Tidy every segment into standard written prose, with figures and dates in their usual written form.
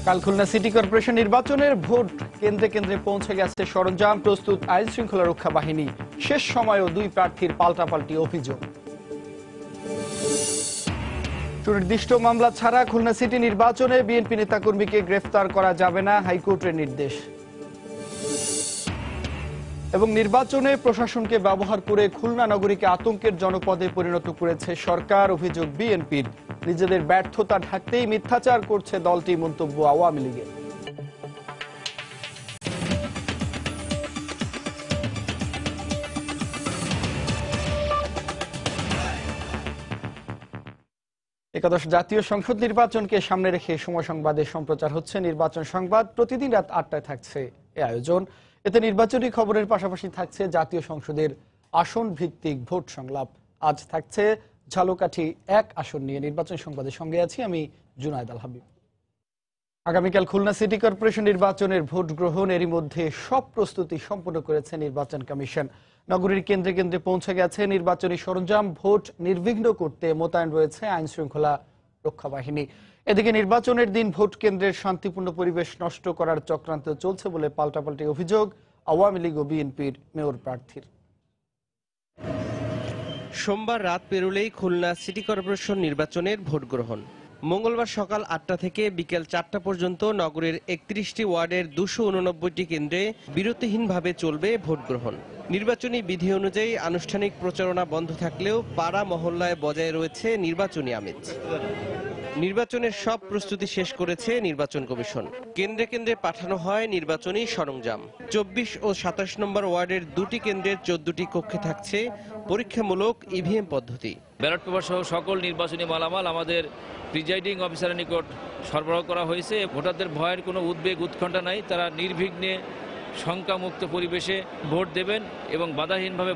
কাল Khulna city corporation নির্বাচনের vote কেন্দ্রে কেন্দ্রে পৌঁছে গেছে সরঞ্জাম, প্রস্তুত আইন শৃঙ্খলা রক্ষা বাহিনী। শেষ সময়েও দুই প্রার্থীর পাল্টাপাল্টি অভিযোগ। সুনির্দিষ্ট মামলা ছাড়া খুলনা সিটি নির্বাচনে বিএনপি নেতাকর্মীকে গ্রেফতার করা যাবে না, হাইকোর্টের নির্দেশ। এবং নির্বাচনে প্রশাসনকে ব্যবহার করে খুলনা নগরীকে আতঙ্কের জনপদে পরিণত করেছে সরকার, অভিযোগ বিএনপির। নিজেদের ব্যর্থতা ঢাকতেই মিথ্যাচার করছে দলটি, মন্তব্য আওয়ামী লীগের। একাদশ জাতীয় সংসদ নির্বাচনকে সামনে রেখে সময় সংবাদে সম্প্রচার হচ্ছে নির্বাচন সংবাদ। প্রতিদিন রাত ৮টায় থাকছে এ আয়োজন। এতে নির্বাচনী খবরের পাশাপাশি থাকছে জাতীয় সংসদের আসন ভিত্তিক ভোট সংলাপ। আজ থাকছে ঝালকাঠি ১ আসন নিয়ে। নির্বাচন সংবাদের সঙ্গে আছি আমি জুনায়েদ আল হাবিব। আগামীকাল খুলনা সিটি কর্পোরেশন নির্বাচনের ভোট গ্রহণ, এরই মধ্যে সব প্রস্তুতি সম্পন্ন করেছে নির্বাচন কমিশন। নগরীর কেন্দ্রে কেন্দ্রে পৌঁছে গেছে নির্বাচনী সরঞ্জাম। ভোট নির্বিঘ্ন করতে মোতায়েন রয়েছে আইন শৃঙ্খলা রক্ষা বাহিনী। এদিকে নির্বাচনের দিন ভোট কেন্দ্রের শান্তিপূর্ণ পরিবেশ নষ্ট করার চক্রান্ত চলছে বলে পাল্টাপাল্টি অভিযোগ আওয়ামী লীগ ও বিএনপির মেয়র প্রার্থীর। সোমবার রাত পেরোলেই খুলনা সিটি কর্পোরেশন নির্বাচনের ভোট গ্রহণ। মঙ্গলবার সকাল ৮টা থেকে বিকেল ৪টা পর্যন্ত নগরের ৩১টি ওয়ার্ডের ২৮৯টি কেন্দ্রে বিরতিহীনভাবে চলবে ভোট গ্রহণ। নির্বাচনী বিধি অনুযায়ী আনুষ্ঠানিক প্রচারণা বন্ধ থাকলেও পাড়া মহল্লায় বজায় রয়েছে নির্বাচনী আমেজ। নির্বাচনের সব প্রস্তুতি শেষ করেছে নির্বাচন কমিশন। কেন্দ্রে কেন্দ্রে পাঠানো হয় নির্বাচনী সরঞ্জাম। ২৪ ও ২৭ নম্বর ওয়ার্ডের ২টি কেন্দ্রের ১৪টি কক্ষে থাকছে পরীক্ষামূলক ইভিএম পদ্ধতি। ব্যালট পেপার সহ সকল নির্বাচনী মালামাল আমাদের প্রিজাইডিং অফিসারের নিকট সরবরাহ করা হয়েছে। ভোটারদের ভয়ের কোনো উদ্বেগ উৎকণ্ঠা নাই। তারা নির্বিঘ্নে শঙ্কামুক্ত পরিবেশে ভোট দেবেন এবং বাধাহীনভাবে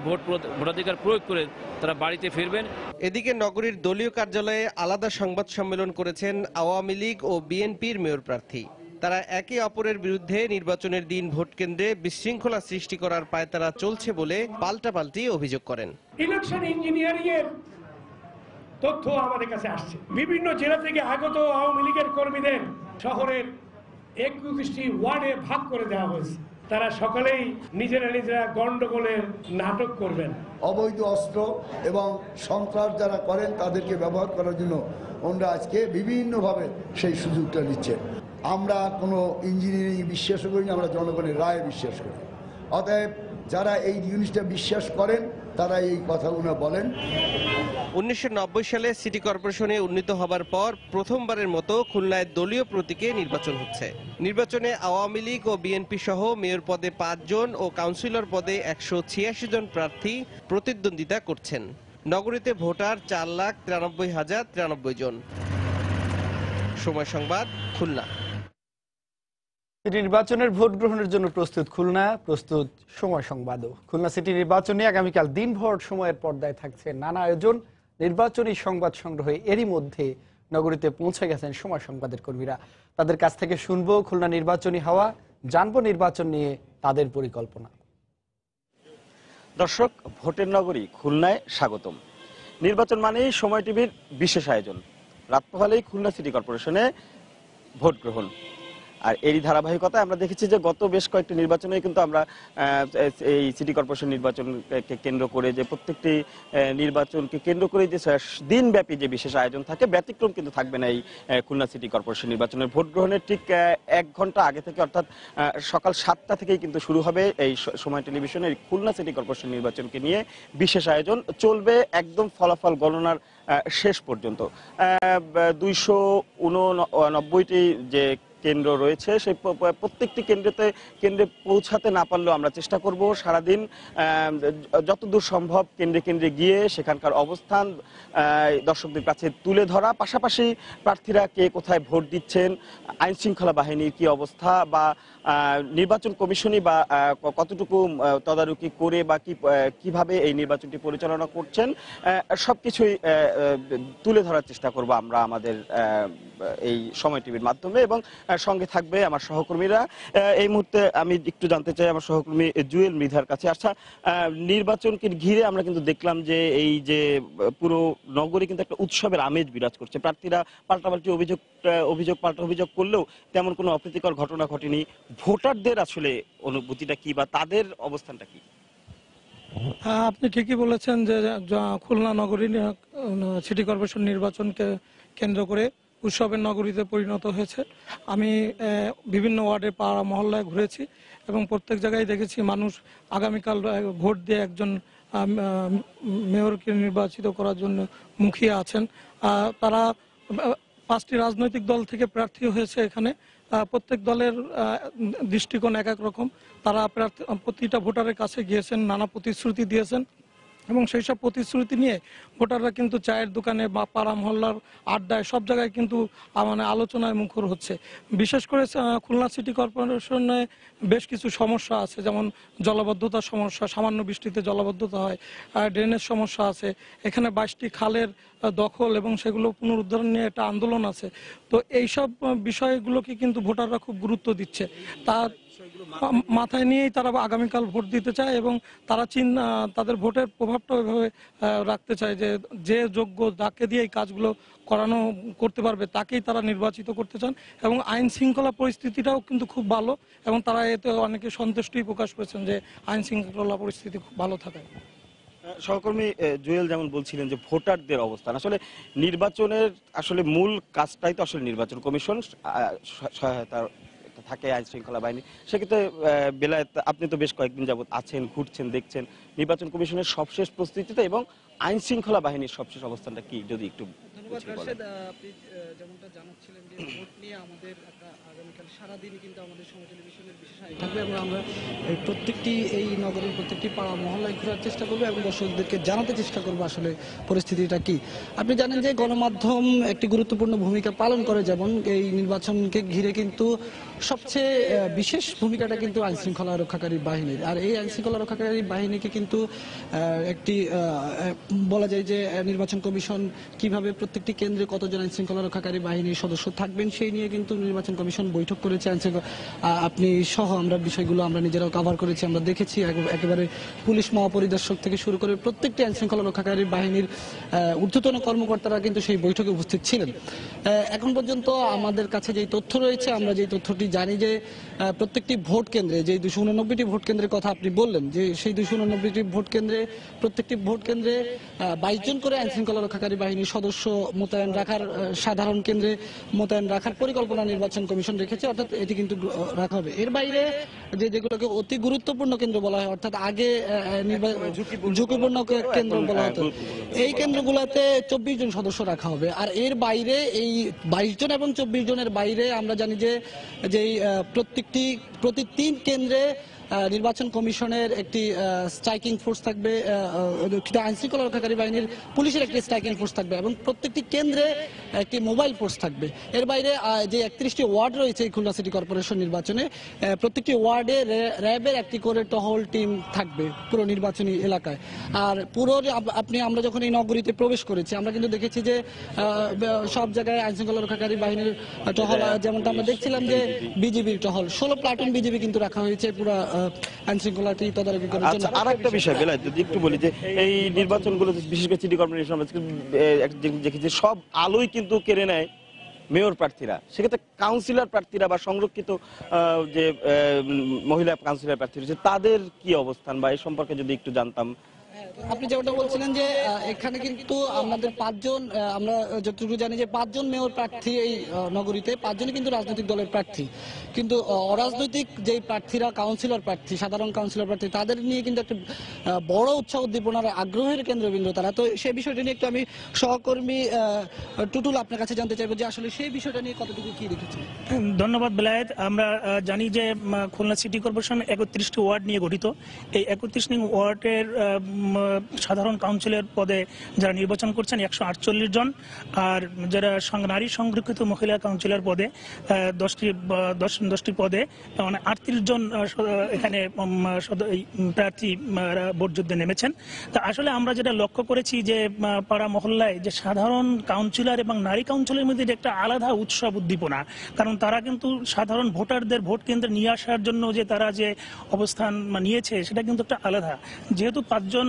ভোটাধিকার প্রয়োগ করে তারা বাড়িতে ফিরবেন। এদিকে নগরীর দলীয় কার্যালয়ে আলাদা সংবাদ সম্মেলন করেছেন আওয়ামী লীগ ও বিএনপির মেয়র প্রার্থী। তারা একে অপরের বিরুদ্ধে নির্বাচনের দিন ভোট কেন্দ্রে বিশৃঙ্খলা সৃষ্টি করার পায়তারা চলছে বলে পাল্টাপাল্টি অভিযোগ করেন। ইলেকশন ইঞ্জিনিয়ারিং এর তথ্য আমাদের কাছে আসছে। বিভিন্ন জেলা থেকে আগত আওয়ামী লীগের কর্মীদের শহরের ২১টি ওয়ার্ডে ভাগ করে দেওয়া হয়েছে। তারা সকলেই নিজেরা গন্ডগোলের নাটক করবেন। অবৈধ অস্ত্র এবং সন্ত্রাস যারা করেন তাদেরকে ব্যবহার করার জন্য ওনারা আজকে বিভিন্নভাবে সেই সুযোগটা নিচ্ছে। আমরা কোনো ইঞ্জিনিয়ারিং বিশ্বাস করি না, আমরা জনগণের রায়ে বিশ্বাস করি। অতএব যারা এই জিনিসটা বিশ্বাস করেন তারা এই কথাগুলো বলেন। ১৯৯০ সালে সিটি কর্পোরেশনে উন্নীত হবার পর প্রথমবারের মতো খুলনায় দলীয় প্রতীকে নির্বাচন হচ্ছে। নির্বাচনে আওয়ামী লীগ ও বিএনপি সহ মেয়র পদে ৫ জন ও কাউন্সিলর পদে ১৮৬ জন প্রার্থী প্রতিদ্বন্দ্বিতা করছেন। নগরীতে ভোটার ৪,৯৩,০৯৩ জন। সময় সংবাদ, খুলনা। সিটি নির্বাচনের ভোট গ্রহণের জন্য প্রস্তুত খুলনা, প্রস্তুত সময় সংবাদও। খুলনা সিটি নির্বাচনে আগামীকাল দিনভর সময়ের পর্দায় থাকছে নানা আয়োজন, নির্বাচনী সংবাদ সংগ্রহে। এরই মধ্যে নগরীতে পৌঁছে গেছেন সময় সংবাদের কর্মীরা। তাদের কাছ থেকে শুনবো খুলনা নির্বাচনী হাওয়া, জানবো নির্বাচন নিয়ে তাদের পরিকল্পনা। দর্শক, ভোটের নগরী খুলনায় স্বাগতম। নির্বাচন মানেই সময় টিভির বিশেষ আয়োজন। রাত পোহালেই খুলনা সিটি কর্পোরেশনে ভোট গ্রহণ। আর এরই ধারাবাহিকতায় আমরা দেখেছি যে গত বেশ কয়েকটি নির্বাচনে কিন্তু আমরা এই সিটি কর্পোরেশন নির্বাচনকে কেন্দ্র করে যে প্রত্যেকটি নির্বাচনকে কেন্দ্র করে যে দিনব্যাপী যে বিশেষ আয়োজন থাকে, ব্যতিক্রম কিন্তু থাকবে না এই খুলনা সিটি কর্পোরেশন নির্বাচনের। ভোট গ্রহণের ঠিক ১ ঘন্টা আগে থেকে, অর্থাৎ সকাল ৭টা থেকেই কিন্তু শুরু হবে এই সময় টেলিভিশনের খুলনা সিটি কর্পোরেশন নির্বাচনকে নিয়ে বিশেষ আয়োজন। চলবে একদম ফলাফল গণনার শেষ পর্যন্ত। ২৯৯টি যে কেন্দ্র রয়েছে সেই প্রত্যেকটি কেন্দ্রে পৌঁছাতে না পারলেও আমরা চেষ্টা করব সারাদিন যতদূর সম্ভব কেন্দ্রে কেন্দ্রে গিয়ে সেখানকার অবস্থান দর্শকদের কাছে তুলে ধরা, পাশাপাশি প্রার্থীরা কে কোথায় ভোট দিচ্ছেন, আইন শৃঙ্খলা বাহিনীর কি অবস্থা, বা নির্বাচন কমিশনই বা কতটুকু তদারকি করে বা কিভাবে এই নির্বাচনটি পরিচালনা করছেন, সবকিছুই তুলে ধরার চেষ্টা করব আমরা আমাদের এই সময় টিভির মাধ্যমে। এবং সঙ্গে থাকবে আমার সহকর্মীরা। এই মুহূর্তে আমি একটু জানতে চাই আমার সহকর্মী জুয়েল মৃধার কাছে। আচ্ছা, নির্বাচনকে ঘিরে আমরা কিন্তু দেখলাম যে এই যে পুরো নগরে কিন্তু একটা উৎসবের আমেজ বিরাজ করছে। প্রার্থীরা পাল্টাপাল্টি অভিযোগ পাল্টা অভিযোগ করলেও তেমন কোনো অপ্রীতিকর ঘটনা ঘটেনি। ভোটারদের আসলে অনুভূতিটা কি বা তাদের অবস্থানটা কি? আপনি ঠিকই বলেছেন যে খুলনা নগরী সিটি কর্পোরেশন নির্বাচনকে কেন্দ্র করে উৎসবের নগরীতে পরিণত হয়েছে। আমি বিভিন্ন ওয়ার্ডে পাড়া মহল্লায় ঘুরেছি এবং প্রত্যেক জায়গায় দেখেছি মানুষ আগামীকাল ভোট দিয়ে একজন মেয়রকে নির্বাচিত করার জন্য মুখিয়ে আছেন। তারা 5টি রাজনৈতিক দল থেকে প্রার্থী হয়েছে এখানে। প্রত্যেক দলের দৃষ্টিকোণ এক এক রকম। তারা প্রতিটা ভোটারের কাছে গিয়েছেন, নানা প্রতিশ্রুতি দিয়েছেন এবং সেই সব প্রতিশ্রুতি নিয়ে ভোটাররা কিন্তু চায়ের দোকানে বা পাড়া মহল্লার আড্ডায় সব জায়গায় কিন্তু মানে আলোচনায় মুখর হচ্ছে। বিশেষ করে খুলনা সিটি কর্পোরেশনে বেশ কিছু সমস্যা আছে, যেমন জলাবদ্ধতার সমস্যা, সামান্য বৃষ্টিতে জলাবদ্ধতা হয়, ড্রেনেজ সমস্যা আছে। এখানে 22টি খালের দখল এবং সেগুলো পুনরুদ্ধার নিয়ে একটা আন্দোলন আছে। তো এইসব বিষয়গুলোকে কিন্তু ভোটাররা খুব গুরুত্ব দিচ্ছে। তার মাথায় নিয়েই তারা আগামীকাল ভোট দিতে চায় এবং তারা তাদের ভোটের প্রভাবটা ওইভাবে রাখতে চায় যে যে যোগ্য, যাকে দিয়ে এই কাজগুলো করতে পারবে তাকেই তারা নির্বাচিত করতে চান। এবং আইন শৃঙ্খলা পরিস্থিতিটাও কিন্তু খুব ভালো এবং তারা এতে অনেকে সন্তুষ্টি প্রকাশ করেছেন যে আইন শৃঙ্খলা পরিস্থিতি খুব ভালো থাকায়। সহকর্মী জুয়েল যেমন বলছিলেন যে ভোটারদের অবস্থান, আসলে নির্বাচনের আসলে মূল কাজটাই তো আসলে নির্বাচন কমিশন সহায়তা থাকে আইন শৃঙ্খলা বাহিনী। সেক্ষেত্রে বেলায়েত, আপনি তো বেশ কয়েকদিন যাবত আছেন, ঘুরছেন, দেখছেন নির্বাচন কমিশনের সবশেষ প্রস্তুতিতে এবং আইন শৃঙ্খলা বাহিনীর সবশেষ অবস্থানটা কি যদি একটু। ধন্যবাদ রাশেদ। আপনি যেমনটা জানাচ্ছিলেন যে ভোট নিয়ে আমাদের আগামীকাল সারাদিনই কিন্তু আমাদের সময় টেলিভিশনের বিশেষ আয়োজন থাকবে এবং আমরা প্রত্যেকটি এই নগরের প্রত্যেকটি পাড়া মহল্লায় ঘোরার চেষ্টা করবো এবং দর্শকদেরকে জানাতে চেষ্টা করবো আসলে পরিস্থিতিটা কি। আপনি জানেন যে গণমাধ্যম একটি গুরুত্বপূর্ণ ভূমিকা পালন করে, যেমন এই নির্বাচনকে ঘিরে কিন্তু সবচেয়ে বিশেষ ভূমিকাটা কিন্তু আইন শৃঙ্খলা রক্ষাকারী বাহিনীর। আর এই আইন শৃঙ্খলা রক্ষাকারী বাহিনীকে কিন্তু একটি বলা যায় যে নির্বাচন কমিশন কিভাবে প্রত্যেকটি কেন্দ্রে কতজন আইন শৃঙ্খলা রক্ষাকারী বাহিনীর সদস্য থাকবেন সেই নিয়ে কিন্তু নির্বাচন কমিশন বৈঠক করেছে। আপনি সহ আমরা বিষয়গুলো আমরা নিজেরাও কভার করেছি, আমরা দেখেছি। একেবারে পুলিশ মহাপরিদর্শক থেকে শুরু করে প্রত্যেকটি আইন শৃঙ্খলা রক্ষাকারী বাহিনীর ঊর্ধ্বতন কর্মকর্তারা কিন্তু সেই বৈঠকে উপস্থিত ছিলেন। এখন পর্যন্ত আমাদের কাছে যেই তথ্য রয়েছে, আমরা যেই তথ্যটি জানি যে প্রত্যেকটি ভোট কেন্দ্রে যে 289টি ভোট কেন্দ্রের কথা আপনি বললেন, যে সেই 289টি ভোট কেন্দ্রে প্রত্যেকটি ভোট কেন্দ্রে 22 জন করে আইন শৃঙ্খলা রক্ষাকারী বাহিনীর সদস্য মোতায়েন রাখার, সাধারণ কেন্দ্রে মোতায়েন রাখার পরিকল্পনা নির্বাচন কমিশন রেখেছে, অর্থাৎ এটি কিন্তু রাখা হবে। এর বাইরে যেগুলোকে অতি গুরুত্বপূর্ণ কেন্দ্র বলা হয়, অর্থাৎ আগে ঝুঁকিপূর্ণ কেন্দ্র বলা হতো, এই কেন্দ্রগুলোতে 24 জন সদস্য রাখা হবে। আর এর বাইরে এই 22 জন এবং 24 জনের বাইরে আমরা জানি যে প্রতি 3 কেন্দ্রে নির্বাচন কমিশনের একটি স্ট্রাইকিং ফোর্স থাকবে, আইন শৃঙ্খলা রক্ষাকারী বাহিনীর পুলিশের একটি স্ট্রাইকিং ফোর্স থাকবে এবং প্রত্যেকটি কেন্দ্রে একটি মোবাইল ফোর্স থাকবে। এর বাইরে যে 31টি ওয়ার্ড রয়েছে এই খুলনা সিটি কর্পোরেশন নির্বাচনে, প্রত্যেকটি ওয়ার্ডে র্যাবের একটি করে টহল টিম থাকবে পুরো নির্বাচনী এলাকায়। আর আমরা যখন এই নগরীতে প্রবেশ করেছি আমরা কিন্তু দেখেছি যে সব জায়গায় আইন শৃঙ্খলা রক্ষাকারী বাহিনীর টহল, যেমনটা আমরা দেখছিলাম যে বিজিবির টহল 16 প্লাটুন বিজিবি কিন্তু রাখা হয়েছে পুরো আইন শৃঙ্খলাটি তদারকি করার জন্য। আরেকটা বিষয় বেলায়েত যদি একটু বলি যে এই নির্বাচনগুলোতে বিশেষ করে সিটি কর্পোরেশন দেখেছি সব আলোই কিন্তু কেড়ে নেয় মেয়র প্রার্থীরা। সেক্ষেত্রে কাউন্সিলর প্রার্থীরা বা সংরক্ষিত যে মহিলা কাউন্সিলর প্রার্থী রয়েছে তাদের কি অবস্থান বা এই সম্পর্কে যদি একটু জানতাম। আপনি যেটা বলছিলেন যে এখানে কিন্তু আমাদের 5 জন, আমরা যতটুকু জানি যে 5 জন মেয়র প্রার্থী এই নগরীতে, 5 জনই কিন্তু রাজনৈতিক দলের প্রার্থী। কিন্তু অরাজনৈতিক যে প্রার্থীরা কাউন্সিলর প্রার্থী, সাধারণ কাউন্সিলর প্রার্থী, তাদের নিয়ে কিন্তু একটা বড় উৎসাহ উদ্দীপনার আগ্রহের কেন্দ্রবিন্দু তারা। তো সেই বিষয়টা নিয়ে একটু আমি সহকর্মী টুটুল আপনার কাছে জানতে চাইবো যে আসলে সেই বিষয়টা নিয়ে কতটুকু কি দেখেছেন। ধন্যবাদ বেলায়েত। আমরা জানি যে খুলনা সিটি কর্পোরেশন 31টি ওয়ার্ড নিয়ে গঠিত। এই 31 নং ওয়ার্ডের সাধারণ কাউন্সিলর পদে যারা নির্বাচন করছেন 148 জন, আর যারা নারী সংরক্ষিত মহিলা কাউন্সিলর পদে 10টি পদে মানে 38 জন এখানে প্রার্থী ভোট যুদ্ধে নেমেছেন। তা আসলে আমরা যেটা লক্ষ্য করেছি যে পাড়া মহল্লায় যে সাধারণ কাউন্সিলর এবং নারী কাউন্সিলরের মধ্যে একটা আলাদা উৎসব উদ্দীপনা, কারণ তারা কিন্তু সাধারণ ভোটারদের ভোট কেন্দ্রে নিয়ে আসার জন্য যে তারা যে অবস্থান নিয়েছে সেটা কিন্তু একটা আলাদা। যেহেতু 5 জন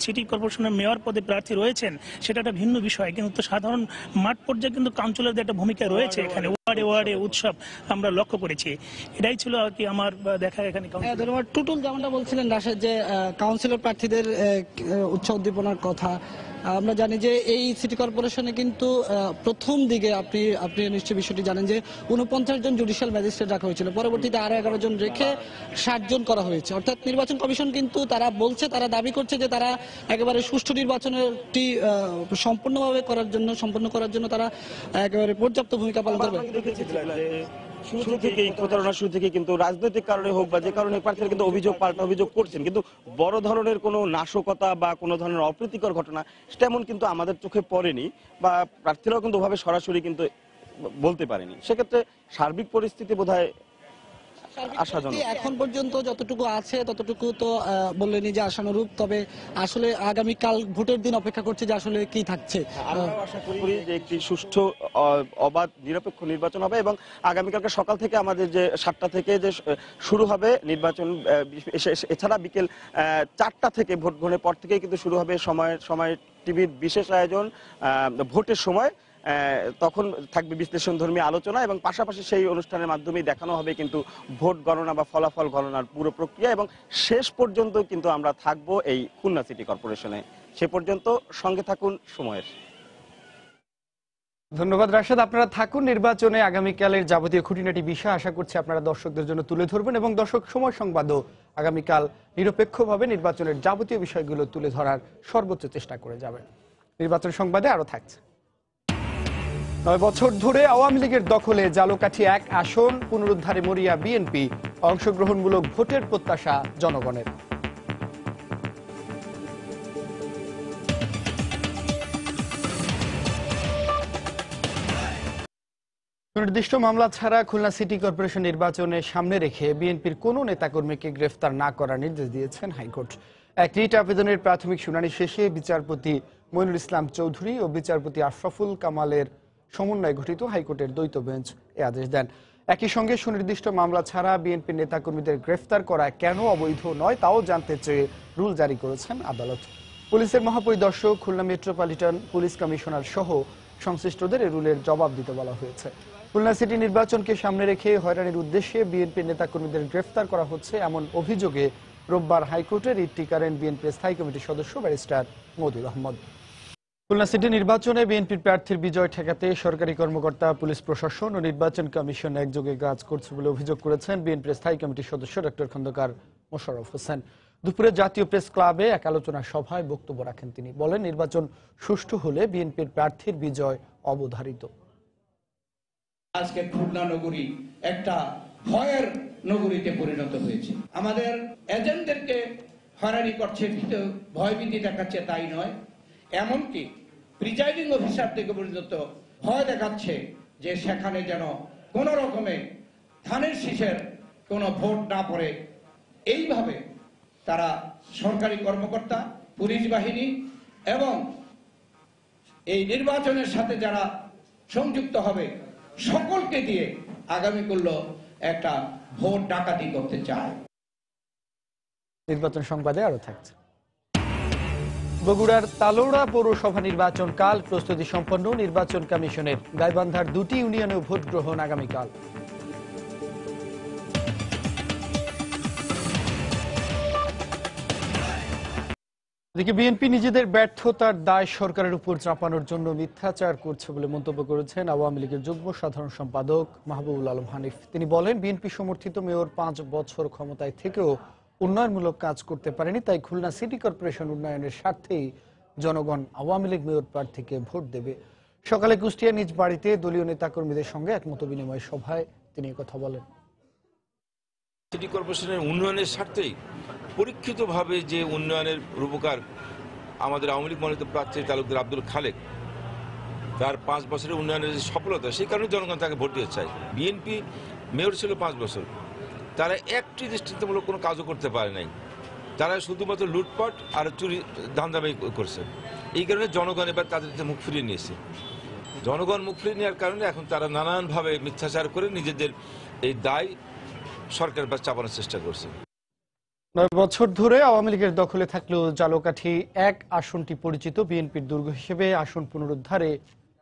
সিটি কর্পোরেশনের মেয়র পদে প্রার্থী রয়েছেন সেটা একটা ভিন্ন বিষয়, কিন্তু সাধারণ মাঠ পর্যায়ে কিন্তু কাউন্সিলরদের একটা ভূমিকা রয়েছে এখানে, ওয়ার্ডে ওয়ার্ডে উৎসব আমরা লক্ষ্য করেছি। এটাই ছিল আর কি আমার দেখা এখানে। ধন্যবাদ। টুটুল, যেমনটা বলছিলেন রাশেদ যে কাউন্সিলর প্রার্থীদের উৎসাহ উদ্দীপনার কথা, আমরা জানি যে এই সিটি কর্পোরেশনে কিন্তু প্রথম দিকে আপনি নিশ্চয়ই বিষয়টি জানেন যে 49 জন জুডিশিয়াল ম্যাজিস্ট্রেট রাখা হয়েছিল, পরবর্তীতে আরো 11 জন রেখে 60 জন করা হয়েছে। অর্থাৎ নির্বাচন কমিশন কিন্তু তারা দাবি করছে যে তারা একেবারে সুষ্ঠু নির্বাচনটি সম্পন্ন করার জন্য তারা একেবারে পর্যাপ্ত ভূমিকা পালন করবে। শুরু থেকেই প্রতারণা শুরু থেকে কিন্তু রাজনৈতিক কারণে হোক বা যে কারণে প্রার্থীরা কিন্তু অভিযোগ পাল্টা অভিযোগ করছেন, কিন্তু বড় ধরনের কোনো নাশকতা বা কোনো ধরনের অপ্রীতিকর ঘটনা তেমন কিন্তু আমাদের চোখে পড়েনি, বা প্রার্থীরাও কিন্তু ওভাবে সরাসরি কিন্তু বলতে পারেনি। সেক্ষেত্রে সার্বিক পরিস্থিতি বোধহয় আশাজনক। এখন পর্যন্ত যতটুকু আছে ততটুকু তো বললেনই যে আশানুরূপ, তবে আসলে আগামীকাল ভোটের দিন অপেক্ষা করছি যে আসলে কি থাকছে। আমরা আশা করি যে একটি সুষ্ঠু অবাধ নিরপেক্ষ নির্বাচন হবে, এবং আগামীকালকে সকাল থেকে আমাদের যে 7টা থেকে যে শুরু হবে নির্বাচন, এছাড়া বিকেল 4টা থেকে ভোট গ্রহণের পর থেকেই কিন্তু শুরু হবে সময় টিভির বিশেষ আয়োজন ভোটের সময়। তখন থাকবে বিশ্লেষণধর্মী আলোচনা, এবং পাশাপাশি সেই অনুষ্ঠানের মাধ্যমে দেখানো হবে কিন্তু ভোট গণনা বা ফলাফল গণনার পুরো প্রক্রিয়া, এবং শেষ পর্যন্ত কিন্তু আমরা থাকবো এই খুলনা সিটি কর্পোরেশনে। সে পর্যন্ত সঙ্গে থাকুন সময়ের। ধন্যবাদ রাশেদ। আপনারা থাকুন নির্বাচনে আগামীকালের যাবতীয় খুঁটিনাটি বিষয় আশা করছি আপনারা দর্শকদের জন্য তুলে ধরবেন, এবং দর্শক সময় সংবাদও আগামীকাল নিরপেক্ষভাবে নির্বাচনের যাবতীয় বিষয়গুলো তুলে ধরার সর্বোচ্চ চেষ্টা করে যাবেন। নির্বাচন সংবাদে আরো থাকছে। 9 বছর ধরে আওয়ামী লীগের দখলে জালকাঠি 1 আসন পুনরুদ্ধারে মরিয়া বিএনপি, অংশগ্রহণমূলক ভোটের প্রত্যাশা জনগণের। সুনির্দিষ্ট মামলা ছাড়া খুলনা সিটি কর্পোরেশন নির্বাচনে সামনে রেখে বিএনপির কোনো নেতাকর্মীকে গ্রেফতার না করার নির্দেশ দিয়েছেন হাইকোর্ট। এক রিট আবেদনের প্রাথমিক শুনানি শেষে বিচারপতি মইনুল ইসলাম চৌধুরী ও বিচারপতি আশরাফুল কামালের সমন্বয়ে গঠিত হাইকোর্টের দ্বৈত বেঞ্চ এ আদেশ দেন। একই সঙ্গে সুনির্দিষ্ট মামলা ছাড়া বিএনপির নেতাকর্মীদের গ্রেফতার করা কেন অবৈধ নয় তাও জানতে চেয়ে রুল জারি করেছেন আদালত। পুলিশের মহাপরিদর্শক, খুলনা মেট্রোপলিটন পুলিশ কমিশনার সহ সংশ্লিষ্টদের এ রুলের জবাব দিতে বলা হয়েছে। খুলনা সিটি নির্বাচনকে সামনে রেখে হয়রানির উদ্দেশ্যে বিএনপির নেতাকর্মীদের গ্রেফতার করা হচ্ছে এমন অভিযোগে রোববার হাইকোর্টে রিটটি করেন বিএনপির স্থায়ী কমিটির সদস্য ব্যারিস্টার মওদুদ আহমদ। খুলনা সিটি নির্বাচনে বিএনপির প্রার্থীর বিজয় ঠেকাতে সরকারি কর্মকর্তা, পুলিশ প্রশাসন ও নির্বাচন কমিশন একযোগে কাজ করছে বলে অভিযোগ করেছেন বিএনপির স্থায়ী কমিটির সদস্য ডক্টর খন্দকার মোশাররফ হোসেন। দুপুরে জাতীয় প্রেস ক্লাবে এক আলোচনা সভায় বক্তব্য রাখেন তিনি। বলেন, নির্বাচন সুষ্ঠু হলে বিএনপির প্রার্থীর বিজয় অবধারিত। আজকে খুলনা নগরী একটা ভয়ের নগরীতে পরিণত হয়েছে। আমাদের এজেন্টদেরকে হয়রানি করছে, ভয়ভীতি দেখাচ্ছে, তাই নয়, এমনকি প্রিজাইডিং অফিসার থেকে পর্যন্ত ভয় দেখাচ্ছে যে সেখানে যেন কোন রকমে ধানের শীষের কোনো ভোট না পড়ে। এইভাবে তারা সরকারি কর্মকর্তা, পুলিশ বাহিনী এবং এই নির্বাচনের সাথে যারা সংযুক্ত হবে সকলকে দিয়ে আগামী করলো একটা ভোট ডাকাতি করতে চায়। নির্বাচন সংবাদে আরো থাকছে। বগুড়ার তালোড়া পৌরসভা নির্বাচন কাল প্রস্তুতি সম্পন্ন নির্বাচন কমিশনের। গাইবান্ধার 2টি ইউনিয়নে ভোট গ্রহণ আগামীকাল। এদিকে বিএনপি নিজেদের ব্যর্থতার দায় সরকারের উপর চাপানোর জন্য মিথ্যাচার করছে বলে মন্তব্য করেছেন আওয়ামী লীগের যুগ্ম সাধারণ সম্পাদক মাহবুবুল আলম হানিফ। তিনি বলেন, বিএনপি সমর্থিত মেয়র 5 বছর ক্ষমতায় থেকেও উন্নয়নমূলক কাজ করতে পারেনি, তাই খুলনা সিটি কর্পোরেশন উন্নয়নের স্বার্থেই জনগণ আওয়ামী লীগ মেয়র প্রার্থীকে ভোট দেবে। সকালে কুষ্টিয়া নিজ বাড়িতে দলীয় নেতাকর্মীদের সঙ্গে এক মত বিনিময় সভায় তিনি কথা বলেন। সিটি কর্পোরেশনের উন্নয়নের স্বার্থেই পরীক্ষিতভাবে যে উন্নয়নের রূপকার আমাদের আওয়ামী লীগ মনোনীত প্রার্থী তালুকদার আব্দুল খালেক, তার 5 বছরের উন্নয়নের যে সফলতা, সেই কারণে জনগণ তাকে ভোট দিতে চায়। বিএনপি মেয়র ছিল 5 বছর, তারা একটি দৃষ্টান্তমূলক কোনো কাজও করতে পারে নাই। তারা শুধুমাত্র লুটপাট আর চুরি ধান্দামি করছে। এই কারণে জনগণ এবার তাদের মুখ ফিরিয়ে নিয়েছে। জনগণ মুখ ফিরিয়ে নেওয়ার কারণে এখন তারা নানানভাবে মিথ্যাচার করে নিজেদের এই দায় সরকার বা চাপানোর চেষ্টা করছে। 9 বছর ধরে আওয়ামী লীগের দখলে থাকলেও ঝালকাঠি 1 আসনটি পরিচিত বিএনপির দুর্গ হিসেবে আসন পুনরুদ্ধারে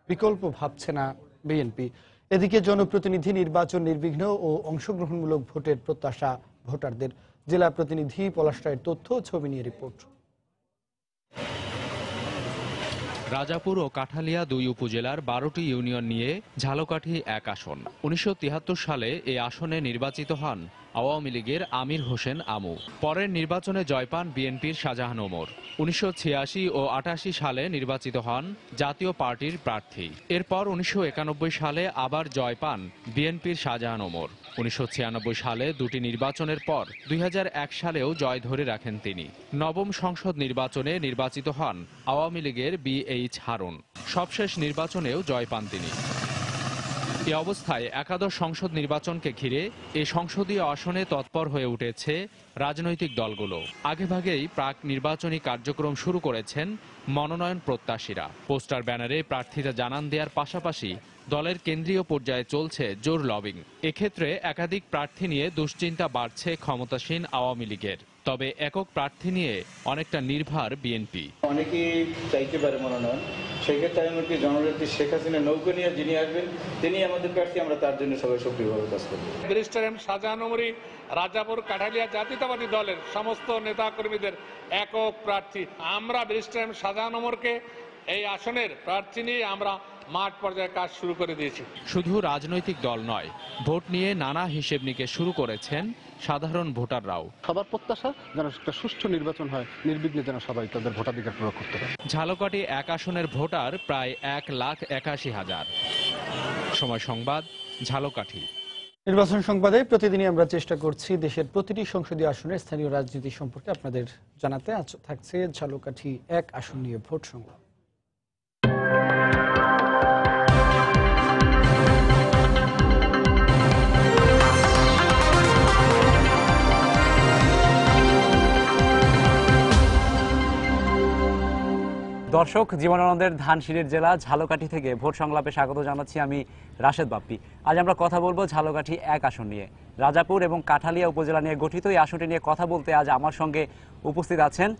বিকল্প ভাবছে না বিএনপি। এদিকে জনপ্রতিনিধি নির্বাচন নির্বিঘ্ন ও অংশগ্রহণমূলক ভোটের প্রত্যাশা ভোটারদের। জেলা প্রতিনিধি পলাশ রায়ের তথ্য, ছবি নিয়ে রিপোর্ট। রাজাপুর ও কাঠালিয়া 2 উপজেলার 12টি ইউনিয়ন নিয়ে ঝালকাঠি 1 আসন। 1973 সালে এই আসনে নির্বাচিত হন আওয়ামী লীগের আমির হোসেন আমু। পরের নির্বাচনে জয় পান বিএনপির শাহজাহান ওমর। 1986 ও 88 সালে নির্বাচিত হন জাতীয় পার্টির প্রার্থী। এরপর 1991 সালে আবার জয় পান বিএনপির শাহজাহান ওমর। 1996 সালে 2টি নির্বাচনের পর 2001 সালেও জয় ধরে রাখেন তিনি। নবম সংসদ নির্বাচনে নির্বাচিত হন আওয়ামী লীগের BH হারুন। সবশেষ নির্বাচনেও জয় পান তিনি। এ অবস্থায় একাদশ সংসদ নির্বাচনকে ঘিরে এই সংসদীয় আসনে তৎপর হয়ে উঠেছে রাজনৈতিক দলগুলো। আগেভাগেই প্রাক নির্বাচনী কার্যক্রম শুরু করেছেন মনোনয়ন প্রত্যাশীরা। পোস্টার ব্যানারে প্রার্থীরা জানান দেওয়ার পাশাপাশি দলের কেন্দ্রীয় পর্যায়ে চলছে জোর লবিং। এক্ষেত্রে একাধিক প্রার্থী নিয়ে দুশ্চিন্তা বাড়ছে ক্ষমতাসীন আওয়ামী লীগের। তবে একক প্রার্থী নিয়ে অনেকটা নির্ভর বিএনপি। অনেকেই চাইতে পারে মনোনয়ন, সেক্ষেত্রে আমি কি জননেত্রী শেখ হাসিনা নৌকা নিয়ে যিনি আসবেন তিনি আমাদের প্রার্থী, আমরা তার জন্য সবাই সক্রিয়ভাবে কাজ করব। ব্যারিস্টার এম শাহজাহান ওমর রাজাপুর কাঠালিয়া জাতীয়তাবাদী দলের সমস্ত নেতাকর্মীদের একক প্রার্থী। আমরা ব্যারিস্টার এম শাহজাহান ওমরকে এই আসনের প্রার্থী নিয়ে আমরা মাঠ পর্যায়ে কাজ শুরু করে দিয়েছি। শুধু রাজনৈতিক দল নয়, ভোট নিয়ে নানা হিসেব নিকেশ শুরু করেছেন সাধারণ ভোটাররাও। সবার প্রত্যাশা যেন একটা সুষ্ঠু নির্বাচন হয়, নির্বিঘ্নে যেন সবাই তাদের ভোটাধিকার প্রয়োগ করতে পারে। ঝালকাঠি 1 আসনের ভোটার প্রায় 1,81,000। সময় সংবাদ, ঝালকাঠি। নির্বাচন সংবাদে প্রতিদিনই আমরা চেষ্টা করছি দেশের প্রতিটি সংসদীয় আসনের স্থানীয় রাজনীতি সম্পর্কে আপনাদের জানাতে। আজ থাকছে ঝালকাঠি 1 আসন নিয়ে ভোট সংবাদ। দর্শক, জীবনানন্দের ধানসিঁড়ির জেলা ঝালকাঠি থেকে ভোট সংলাপে স্বাগত জানাচ্ছি আমি রাশেদ বাপ্পি। আজ আমরা কথা বলবো ঝালকাঠি 1 আসন নিয়ে। রাজাপুর এবং কাঠালিয়া উপজেলা নিয়ে গঠিত এই আসনটি নিয়ে কথা বলতে আজ আমার সঙ্গে উপস্থিত আছেন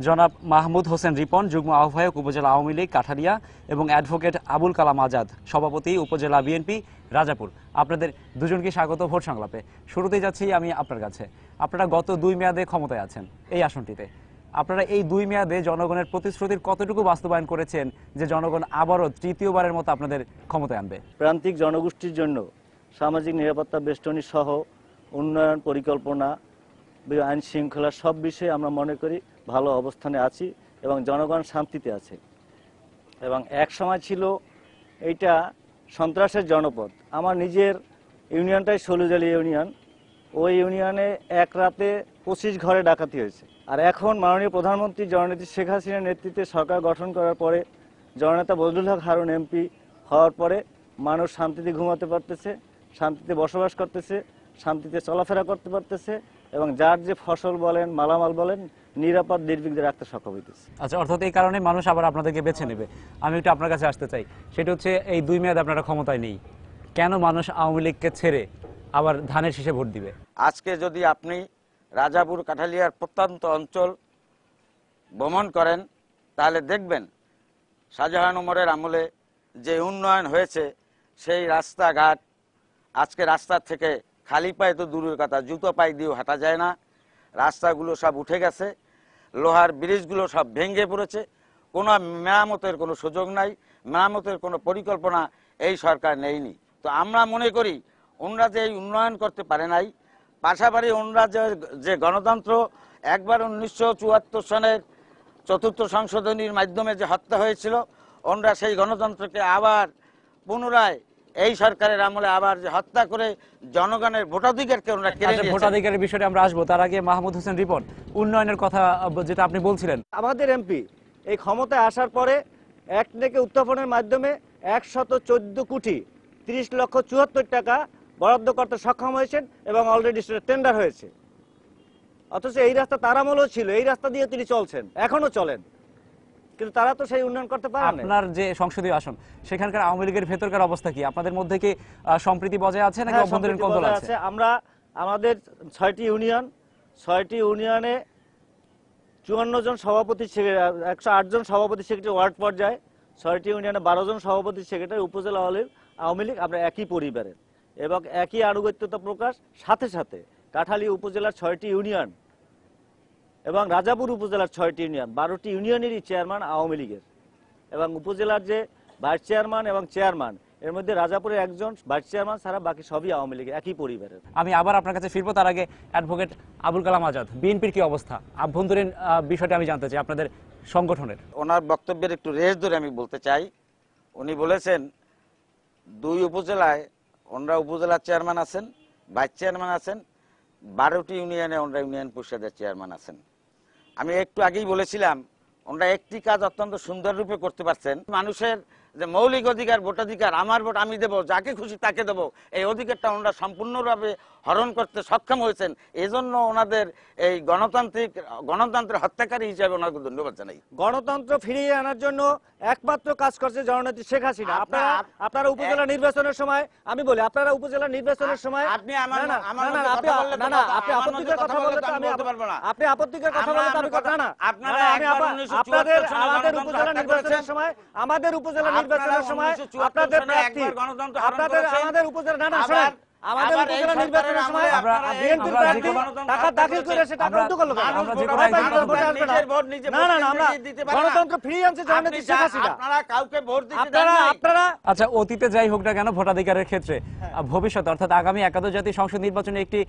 জনাব মাহমুদ হোসেন রিপন, যুগ্ম আহ্বায়ক উপজেলা আওয়ামী লীগ কাঠালিয়া, এবং অ্যাডভোকেট আবুল কালাম আজাদ, সভাপতি উপজেলা বিএনপি রাজাপুর। আপনাদের দুজনকে স্বাগত ভোট সংলাপে। শুরুতেই যাচ্ছি আমি আপনার কাছে। আপনারা গত 2 মেয়াদে ক্ষমতায় আছেন এই আসনটিতে। আপনারা এই 2 মেয়াদে জনগণের প্রতিশ্রুতির কতটুকু বাস্তবায়ন করেছেন যে জনগণ আবারও তৃতীয়বারের মতো আপনাদের ক্ষমতায় আনবে? প্রান্তিক জনগোষ্ঠীর জন্য সামাজিক নিরাপত্তা বেষ্টনী সহ উন্নয়ন পরিকল্পনা, আইন শৃঙ্খলা সব বিষয়ে আমরা মনে করি ভালো অবস্থানে আছি এবং জনগণ শান্তিতে আছে। এবং এক সময় ছিল এইটা সন্ত্রাসের জনপদ। আমার নিজের ইউনিয়নটাই ষোলজালি ইউনিয়ন। ওই ইউনিয়নে এক রাতে 25 ঘরে ডাকাতি হয়েছে। আর এখন মাননীয় প্রধানমন্ত্রী জননেত্রী শেখ হাসিনার নেতৃত্বে সরকার গঠন করার পরে, জননেতা বজলুল হক হারুন MP হওয়ার পরে মানুষ শান্তিতে ঘুমাতে পারতেছে, শান্তিতে বসবাস করতেছে, শান্তিতে চলাফেরা করতে পারতেছে এবং যার যে ফসল বলেন, মালামাল বলেন, নিরাপদ নির্বিঘ্নে রাখতে সক্ষম হইতেছে। আচ্ছা, অর্থাৎ এই কারণে মানুষ আবার আপনাদেরকে বেছে নেবে। আমি একটু আপনার কাছে আসতে চাই, সেটা হচ্ছে এই 2 মেয়াদ আপনারা ক্ষমতায় নেই, কেন মানুষ আওয়ামী লীগকে ছেড়ে আবার ধানের শীষে ভোট দিবে? আজকে যদি আপনি রাজাপুর কাঠালিয়ার প্রত্যন্ত অঞ্চল ভ্রমণ করেন তাহলে দেখবেন শাহজাহান ওমরের আমলে যে উন্নয়ন হয়েছে সেই রাস্তাঘাট আজকে রাস্তার থেকে খালি পায়ে তো দূরের কথা, জুতো পায়ে দিয়েও হাঁটা যায় না। রাস্তাগুলো সব উঠে গেছে, লোহার ব্রিজগুলো সব ভেঙে পড়েছে, কোনো মেরামতের কোনো সুযোগ নাই, মেরামতের কোনো পরিকল্পনা এই সরকার নেয়নি। তো আমরা মনে করি ওনারা যে এই উন্নয়ন করতে পারে নাই, পাশাপাশি ওনারা যে গণতন্ত্র একবার 1974 সনের 4র্থ সংশোধনীর মাধ্যমে যে হত্যা হয়েছিল, ওনারা সেই গণতন্ত্রকে আবার পুনরায় এই সরকারের আমলে আবার যে হত্যা করে জনগণের ভোটাধিকারকে ওনারা কেড়ে নিয়েছেন। ভোটাধিকারের বিষয়টা আমরা আসবো, তার আগে মাহমুদ হোসেন রিপন, উন্নয়নের কথা যেটা আপনি বলছিলেন। আমাদের এমপি এই ক্ষমতায় আসার পরে এক থেকে উত্থাপনের মাধ্যমে 114 কোটি 30,74,00,000 টাকা বরাদ্দ করতে সক্ষম হয়েছেন এবং অলরেডি সেটা টেন্ডার হয়েছে। অথচ এই রাস্তা তার আমলেও ছিল, এই রাস্তা দিয়ে তিনি চলছেন, এখনো চলেন, কিন্তু তারা তো সেই উন্নয়ন করতে পারে না। আপনার যে সংসদীয় আসন সেখানকার আওয়ামী লীগের ভেতরকার অবস্থা কি? আপনাদের মধ্যে কি সম্প্রীতি বজায় আছে নাকি অভ্যন্তরীণ কন্দল আছে? আমরা আমাদের 6টি ইউনিয়নে 54 জন সভাপতি, 108 জন সভাপতি সেক্রেটারি ওয়ার্ড পর্যায়ে, 6টি ইউনিয়নে 12 জন সভাপতি সেক্রেটারি, উপজেলা আওয়ামী লীগ, আমরা একই পরিবারের এবং একই আনুগত্যতা প্রকাশ। সাথে সাথে কাঠালী উপজেলার 6টি ইউনিয়ন এবং রাজাপুর উপজেলার 6টি ইউনিয়ন, 12টি ইউনিয়নেরই চেয়ারম্যান আওয়ামী লীগের, এবং উপজেলার যে ভাইস চেয়ারম্যান এবং চেয়ারম্যান এর মধ্যে রাজাপুরের একজন ভাইস চেয়ারম্যান ছাড়া বাকি সবই আওয়ামী লীগের, একই পরিবারের। আমি আবার আপনার কাছে ফিরবো, তার আগে অ্যাডভোকেট আবুল কালাম আজাদ, বিএনপির কি অবস্থা, আভ্যন্তরীণ বিষয়টা আমি জানতে চাই আপনাদের সংগঠনের। ওনার বক্তব্যের একটু রেশ ধরে আমি বলতে চাই। উনি বলেছেন 2 উপজেলায় ওনারা উপজেলার চেয়ারম্যান আছেন, ভাইস চেয়ারম্যান আছেন, 12টি ইউনিয়নে ওনারা ইউনিয়ন পরিষদের চেয়ারম্যান আছেন। আমি একটু আগেই বলেছিলাম ওনারা একটি কাজ অত্যন্ত সুন্দর রূপে করতে পারছেন। মানুষের যে মৌলিক অধিকার, ভোটাধিকার, আমার ভোট আমি দেবো, যাকে খুশি তাকে দেবো, এই অধিকারটা ওনারা সম্পূর্ণভাবে হরণ করতে সক্ষম হয়েছেন। এজন্য ওনাদের এই গণতন্ত্রের হত্যাকারী হিসেবে ওনাকে ধন্যবাদ জানাই। গণতন্ত্র ফিরিয়ে আনার জন্য একমাত্র কাজ করছে জননেত্রী শেখ হাসিনা। আপনারা উপজেলা নির্বাচনের সময়, আমি বলি, আপনারা উপজেলা নির্বাচনের সময় আপনি আপত্তিকর কথা বললে তো আমি আপনি আপত্তিকর কথা বললে তো আমি কথা না। আমাদের উপজেলা নির্বাচনের সময় আমাদের আপনাদের প্রার্থী, আমাদের উপজেলা আমাদের উপজেলা নির্বাচনের সময় বিএনপির প্রার্থী টাকা দাখিল করে সে টাকা উদ্যোগ করলো। আমরা গণতন্ত্র ফিরিয়ে আনছে জননেত্রী শেখ হাসিনা। আপনারা কাউকে ভোট দিতে দেন না। আচ্ছা, অতীতে যাই হোক না কেন ভোটাধিকারের ক্ষেত্রে ভবিষ্যতে অর্থাৎ আগামী একাদশ জাতীয় সংসদ নির্বাচনে একটি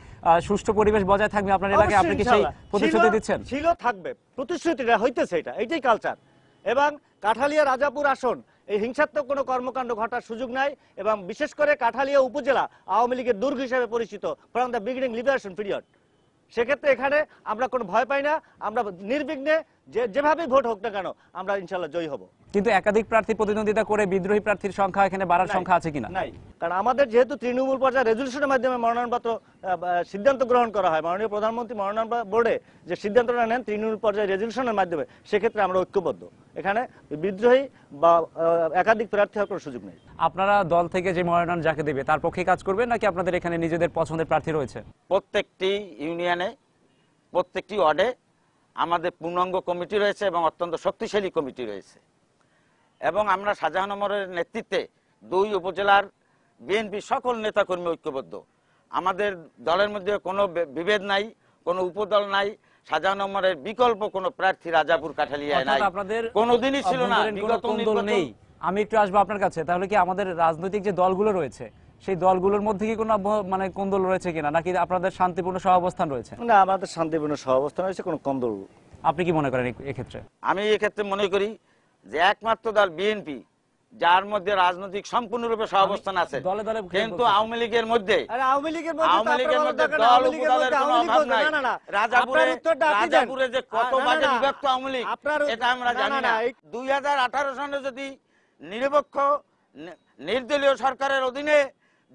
সুষ্ঠু পরিবেশ বজায় থাকবে আপনার এলাকায়, আপনি কি সেই প্রতিশ্রুতি দিচ্ছেন? ছিল, থাকবে, প্রতিশ্রুতিটা হইতেছে, এটাই কালচার। এবং কাঠালিয়া রাজাপুর আসন এই হিংসাত্মক কোনো কর্মকাণ্ড ঘটার সুযোগ নাই, এবং বিশেষ করে কাঠালিয়া উপজেলা আওয়ামী লীগের দুর্গ হিসেবে পরিচিত from the beginning liberation period. সেক্ষেত্রে এখানে আমরা কোনো ভয় পাই না, আমরা নির্বিঘ্নে যেভাবে ভোট হোক না কেন আমরা ইনশাল্লাহ জয়ী হব। কিন্তু একাধিক প্রার্থী প্রতিদ্বন্দ্বিতা করে বিদ্রোহী প্রার্থীর সংখ্যা এখানে বাড়ার সংখ্যা আছে কিনা? নাই, কারণ আমাদের যেহেতু তৃণমূল পর্যায়ে রেজলিউশনের মাধ্যমে মনোনয়নপত্র সিদ্ধান্ত গ্রহণ করা হয়, মাননীয় প্রধানমন্ত্রী মনোনয়ন বোর্ডে যে সিদ্ধান্তটা নেন তৃণমূল পর্যায়ে রেজলিউশনের মাধ্যমে, সেক্ষেত্রে আমরা ঐক্যবদ্ধ, এখানে বিদ্রোহী বা একাধিক প্রার্থী হওয়ার কোনো সুযোগ নেই। আপনারা দল থেকে যে মনোনয়ন যাকে দেবে তার পক্ষে কাজ করবেন নাকি আপনাদের এখানে নিজেদের পছন্দের প্রার্থী রয়েছে? প্রত্যেকটি ইউনিয়নে, প্রত্যেকটি ওয়ার্ডে আমাদের পূর্ণাঙ্গ কমিটি রয়েছে এবং অত্যন্ত শক্তিশালী কমিটি রয়েছে, এবং আমরা শাহজাহান ওমরের নেতৃত্বে 2 উপজেলার বিএনপি সকল নেতাকর্মী ঐক্যবদ্ধ। আমাদের দলের মধ্যে কোনো বিভেদ নাই, কোনো উপদল নাই। শাহজাহান ওমরের বিকল্প কোনো প্রার্থী রাজাপুর কাঠালিয়ায় নাই, কোনোদিনই ছিল না। আমি একটু আসবো আপনার কাছে, তাহলে কি আমাদের রাজনৈতিক যে দলগুলো রয়েছে সেই দলগুলোর মধ্যে কি কোনো কোন্দল রয়েছে কিনা, নাকি আপনাদের শান্তিপূর্ণ সহাবস্থান রয়েছে? না, আমাদের শান্তিপূর্ণ সহাবস্থান রয়েছে, কোনো কোন্দল। আপনি কি মনে করেন এক্ষেত্রে? আমি এক্ষেত্রে মনে করি যে একমাত্র দল বিএনপি, যার মধ্যে রাজনৈতিক সম্পূর্ণরূপে সহাবস্থান আছে, কিন্তু আওয়ামী লীগের মধ্যে দল উপদলের কোনো অভাব নাই। রাজাপুরে যে কত ভাগে বিভক্ত আওয়ামী লীগ এটা আমরা জানি না। 2018 সনে যদি নিরপেক্ষ নির্দলীয় সরকারের অধীনে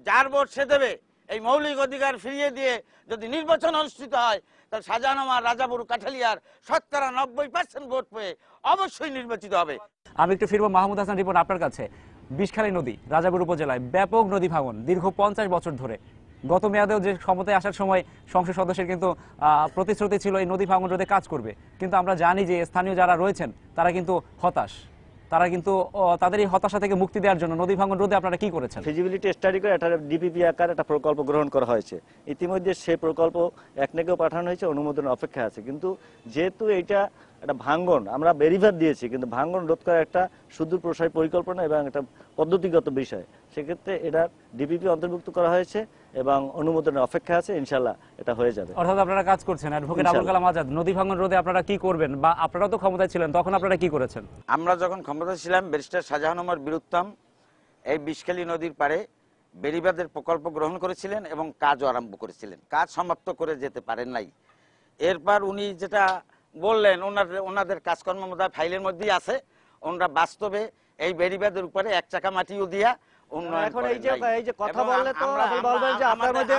যার ভোট সে দেবে, এই মৌলিক অধিকার ফিরিয়ে দিয়ে যদি নির্বাচন অনুষ্ঠিত হয়, তাহলে শাহজাহান ওমর রাজাপুর কাঠালিয়ার 90% ভোট পেয়ে অবশ্যই নির্বাচিত হবে। আমি একটু ফিরবো মাহমুদ হাসান রিপন আপনার কাছে। বিষখালী নদী রাজাপুর উপজেলায় ব্যাপক নদী ভাঙন দীর্ঘ 50 বছর ধরে। গত মেয়াদেও যে ক্ষমতায় আসার সময় সংসদ সদস্যের কিন্তু প্রতিশ্রুতি ছিল এই নদী ভাঙন রোধে কাজ করবে, কিন্তু আমরা জানি যে স্থানীয় যারা রয়েছেন তারা কিন্তু হতাশ। তারা কিন্তু তাদের এই হতাশা থেকে মুক্তি দেওয়ার জন্য নদী ভাঙন রোধে আপনারা কি করেছেন? ফিজিবিলিটি স্টাডি করে একটা ডিপিপি আকারে একটা প্রকল্প গ্রহণ করা হয়েছে। ইতিমধ্যে সেই প্রকল্প একনেকেও পাঠানো হয়েছে, অনুমোদনের অপেক্ষা আছে। কিন্তু যেহেতু এটা একটা ভাঙ্গন, আমরা বেরিভার দিয়েছি, কিন্তু ভাঙ্গন রোধ করার একটা সুদূর প্রসারী পরিকল্পনা এবং একটা পদ্ধতিগত বিষয়, সেক্ষেত্রে এটা ডিপিপি অন্তর্ভুক্ত করা হয়েছে এবং অনুমোদনের অপেক্ষা আছে। ইনশাল্লাহ এটা হয়ে যাবে। অর্থাৎ আপনারা কাজ করছেন। অ্যাডভোকেট আবুল কালাম আজাদ, নদী ভাঙন রোধে আপনারা কি করবেন, বা আপনারা তো ক্ষমতায় ছিলেন, তখন আপনারা কি করেছেন? আমরা যখন ক্ষমতায় ছিলাম, ব্যারিস্টার শাহজাহান ওমর বীরুত্তম এই বিষখালী নদীর পাড়ে বেড়িবাঁধের প্রকল্প গ্রহণ করেছিলেন এবং কাজও আরম্ভ করেছিলেন, কাজ সমাপ্ত করে যেতে পারেন নাই। এরপর উনি যেটা বললেন ওনাদের কাজকর্ম ফাইলের মধ্যেই আছে, ওনারা বাস্তবে এই বেড়িবাঁধের উপরে 1 চাকা মাটিও দিয়া এখন এই যে কথা বললে তো আপনি বলবেন যে আপনার মধ্যে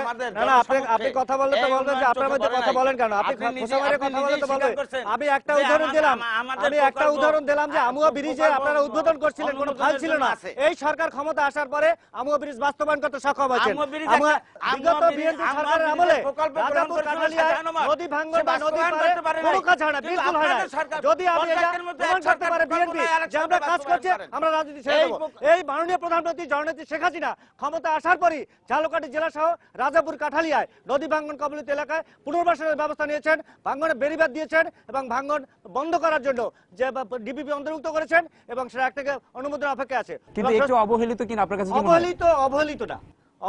না আপনি কথা বললে তো বলবেন যে আপনার মধ্যে কথা বলেন কেন? আপনি খোসামারে কথা বললে তো বলবেন। আমি একটা উদাহরণ দিলাম যে আমুয়া ব্রিজে আপনারা উদ্বোধন করছিলেন, কোনো ফাইল ছিল না। এই সরকার ক্ষমতা আসার পরে আমুয়া ব্রিজ বাস্তবায়ন করতে সক্ষম হয়েছেন। বিগত বিএনপি সরকারের আমলে রাজাপুর কাঠালিয়ায় নদী ভাঙন বা নদী পারে কোনো কাজ হয় না, বিলকুল হয় না। যদি আমি এটা প্রমাণ করতে পারে বিএনপি যে আমরা কাজ করছি, আমরা রাজনীতি ছেড়ে দেব। এই মাননীয় প্রধানমন্ত্রী শেখ হাসিনা ক্ষমতা আসার পরই ঝালকাঠি জেলা সহ রাজাপুর কাঠালিয়ায় নদী ভাঙ্গন কবলিত এলাকায় পুনর্বাসনের ব্যবস্থা নিয়েছেন, ভাঙ্গনে বেড়িবাঁধ দিয়েছেন এবং ভাঙ্গন বন্ধ করার জন্য যে ডিপিপি অন্তর্ভুক্ত করেছেন এবং সেটা থেকে অনুমোদন অপেক্ষা আছে। কিন্তু একটু অবহেলিত কিনা আপনার কাছে? অবহেলিত না,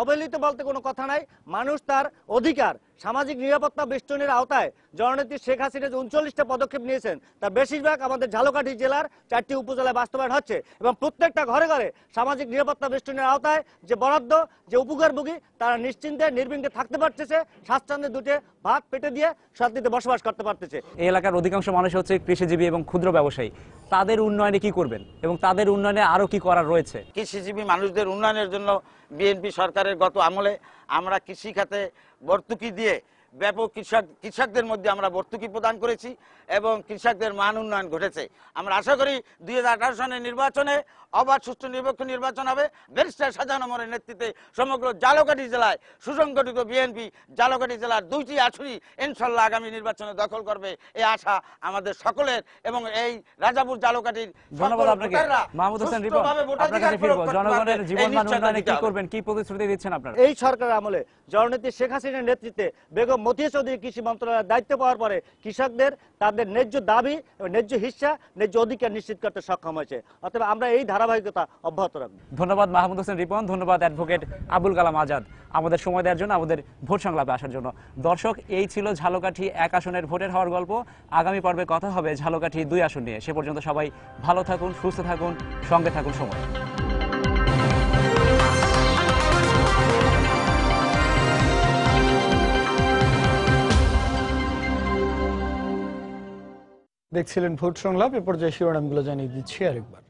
অবহেলিত বলতে কোনো কথা নাই। মানুষ তার অধিকার সামাজিক নিরাপত্তা বেষ্টনীর আওতায় জননেত্রী শেখ হাসিনা যে 39টা পদক্ষেপ নিয়েছেন তার বেশিরভাগ আমাদের ঝালকাঠি জেলার 4টি উপজেলায় বাস্তবায়ন হচ্ছে এবং প্রত্যেকটা ঘরে ঘরে সামাজিক নিরাপত্তা বেষ্টনীর আওতায় যে বরাদ্দ, যে উপকারভোগী তারা নিশ্চিন্তে নির্বিঘ্নে থাকতে পারতেছে, স্বাচ্ছন্দ্যে দুটে ভাত পেটে দিয়ে শান্তিতে বসবাস করতে পারতেছে। এই এলাকার অধিকাংশ মানুষ হচ্ছে কৃষিজীবী এবং ক্ষুদ্র ব্যবসায়ী, তাদের উন্নয়নে কি করবেন এবং তাদের উন্নয়নে আরো কি করার রয়েছে? কৃষিজীবী মানুষদের উন্নয়নের জন্য বিএনপি সরকারের গত আমলে আমরা কৃষি খাতে ভর্তুকি দিয়ে ব্যাপক কৃষকদের মধ্যে আমরা ভর্তুকি প্রদান করেছি এবং কৃষকদের মান উন্নয়ন ঘটেছে। আমরা আশা করি 2018 সনের নির্বাচনে অবাধ সুষ্ঠু নিরপেক্ষ নির্বাচন হবে। ব্যারিস্টার শাহজাহান ওমরের নেতৃত্বে সমগ্র ঝালকাঠি জেলায় সুসংগঠিত বিএনপি ঝালকাঠি জেলার 2টি আসনই ইনশাল্লাহ আগামী নির্বাচনে দখল করবে, এই আশা আমাদের সকলের এবং এই রাজাপুর ঝালকাঠির। ধন্যবাদ আপনাকে মাহমুদ হোসেন রিপন। আপনার কাছে ফিরব, জনগণের জীবনমান উন্নয়নে কি করবেন, কি প্রতিশ্রুতি দিচ্ছেন আপনারা? এই সরকারের আমলে জননেত্রী শেখ হাসিনার নেতৃত্বে বেগম মতিয়া চৌধুরী কৃষি মন্ত্রণালয়ের দায়িত্ব পাওয়ার পরে কৃষকদের তাদের ন্যায্য দাবি এবং ন্যায্য হিস্সা, ন্যায্য অধিকার নিশ্চিত করতে সক্ষম হয়েছে। অতএব আমরা এই ধারাবাহিকতা অব্যাহত রাখব। ধন্যবাদ মাহমুদ হোসেন রিপন, ধন্যবাদ অ্যাডভোকেট আবুল কালাম আজাদ আমাদের সময় দেওয়ার জন্য, আমাদের ভোট সংলাপে আসার জন্য। দর্শক, এই ছিল ঝালকাঠি 1 আসনের ভোটের হওয়ার গল্প। আগামী পর্বে কথা হবে ঝালকাঠি 2 আসন নিয়ে। সে পর্যন্ত সবাই ভালো থাকুন, সুস্থ থাকুন, সঙ্গে থাকুন সময়। দেখছিলেন ভোট সংলাপ। এ পর্যায়ে শিরোনামগুলো জানিয়ে দিচ্ছি আরেকবার।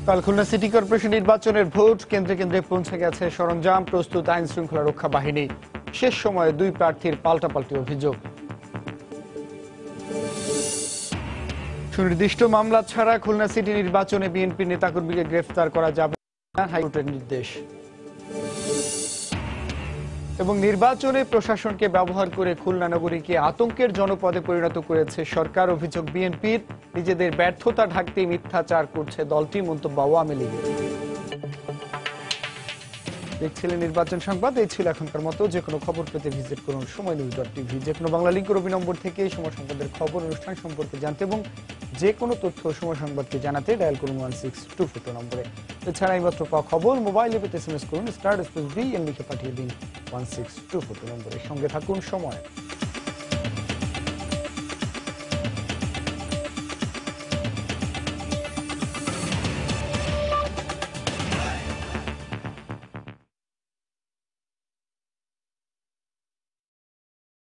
কাল খুলনা সিটি কর্পোরেশন নির্বাচনের ভোট কেন্দ্রে কেন্দ্রে পৌঁছে গেছে সরঞ্জাম, প্রস্তুত আইন শৃঙ্খলা রক্ষা বাহিনী। শেষ সময়ে 2 প্রার্থীর পাল্টাপাল্টি অভিযোগ। সুনির্দিষ্ট মামলা ছাড়া খুলনা সিটি নির্বাচনে বিএনপি নেতাকর্মীকে গ্রেফতার করা যাবে না, হাইকোর্টের নির্দেশ। এবং নির্বাচনে প্রশাসনকে ব্যবহার করে খুলনা নগরীকে আতঙ্কের জনপদে পরিণত করেছে সরকার, অভিযোগ বিএনপির। নিজেদের ব্যর্থতা ঢাকতে মিথ্যাচার করছে দলটি, মন্তব্য আওয়ামী লীগের। দেখছিলেন নির্বাচন সংবাদ। এই ছিল এখনকার মতো। যে কোনো খবর পেতে ভিজিট করুন সময়নিউজ.tv। যে কোনো বাংলা লিঙ্ক রবি নম্বর থেকে সময় সংবাদের খবর, অনুষ্ঠান সম্পর্কে জানতে এবং যে কোনো তথ্য সময় সংবাদকে জানাতে ডায়াল করুন 16242 নম্বরে। এছাড়া এইমাত্র পাওয়া খবর মোবাইলে পেতে SMS করুন *BN লিখে পাঠিয়ে দিন 16242 নম্বরে। সঙ্গে থাকুন সময়।